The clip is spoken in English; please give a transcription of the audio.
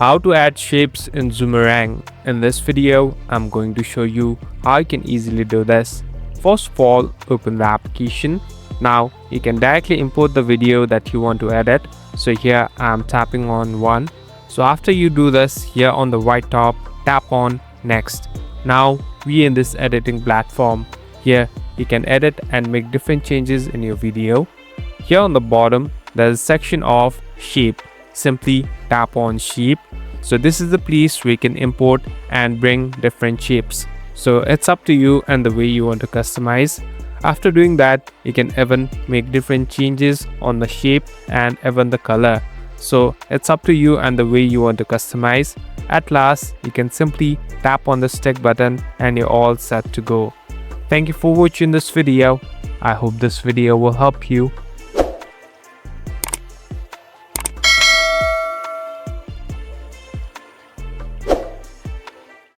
How to add shapes in Zoomerang. In this video, I'm going to show you how you can easily do this. First of all, open the application. Now you can directly import the video that you want to edit. So here I'm tapping on one. So after you do this, here on the right top, tap on next. Now we in this editing platform. Here you can edit and make different changes in your video. Here on the bottom, there's a section of shape. Simply tap on shape. So this is the place where you can import and bring different shapes. So it's up to you and the way you want to customize. After doing that, you can even make different changes on the shape and even the color. So it's up to you and the way you want to customize. At last, you can simply tap on the stick button and you're all set to go. Thank you for watching this video. I hope this video will help you.